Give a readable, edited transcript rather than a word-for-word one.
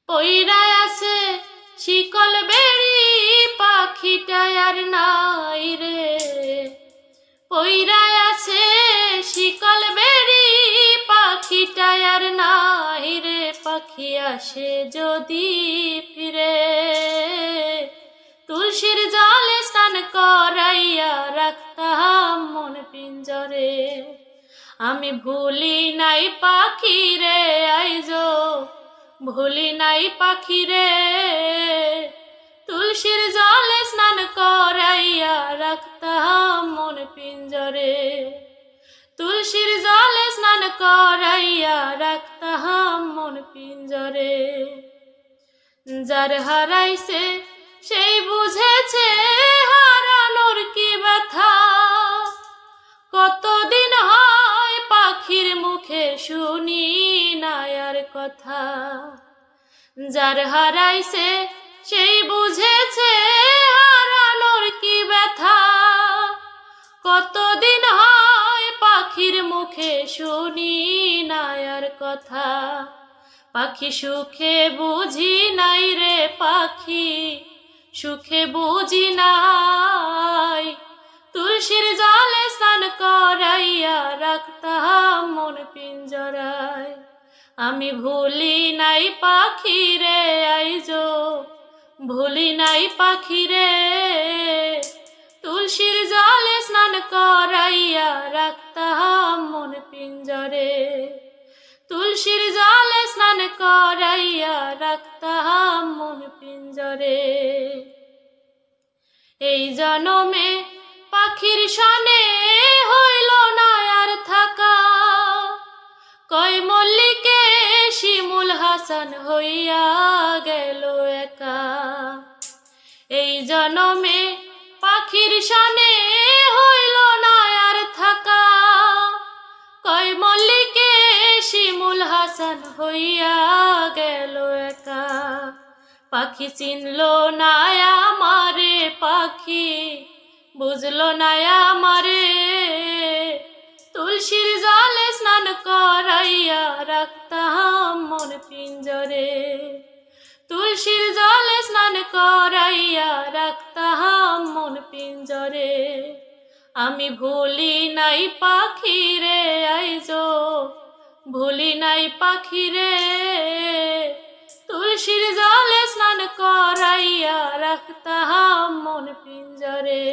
পইরায় আছে শিকল বেড়ি পাখিটা আর নাই রে। পইরায় আছে শিকল বেড়ি পাখিটা আর নাই রে। পাখি আসে যদি ফিরে তুলসীর জলে স্নান করাইয়া রাখতাম মন পিঞ্জরে। আমি ভুলি নাই পাখি রে আইজো ভুলি নাই পাখি রে। তুলসীর জলে স্নান করাইয়া রাখতাম মন পিঞ্জরে। তুলসীর জলে স্নান করাইয়া রাখতাম মন পিঞ্জরে। যার হারাইছে সেই বুঝেছে হারানোর কি ব্যথা। কতদিন হয় পাখির মুখে শুনি না আর কথা। যার হারাইছে সেই বুঝেছে হারানোর কি ব্যথা। কতদিন হয় পাখির মুখে শুনি না আর কথা। পাখি সুখে বুঝি নাই রে পাখি সুখে বুঝি নাই। তুলসীর জলে স্নান করাইয়া রাখতাম মন পিঞ্জরায়। আমি ভুলি নাই পাখি রে আইজো ভুলি নাই পাখি রে। তুলসীর জলে স্নান করাইয়া রাখতাম মন পিঞ্জরে। তুলসীর জলে স্নান করাইয়া রাখতাম মন পিঞ্জরে। এই জনমে পাখির সনে হইল না আর থাকা। কয় মল্লিকে শিমুল হাসান হইয়া গেল একা। এই জনমে পাখির সনে হইল না আর থাকা। কয় মল্লিকে শিমুল হাসান হইয়া গেল একা। পাখি চিনল না আমারে পাখি বুঝলো না আমারে। তুলসীর জলে স্নান করাইয়া রাখতাম মন পিঞ্জরে। তুলসীর জলে স্নান করাইয়া রাখতাম মন পিঞ্জরে। আমি ভুলি নাই পাখি রে আইজো ভুলি নাই পাখি রে। তুলসীর জলে স্নান করাইয়া রাখতাম মন পিঞ্জরে।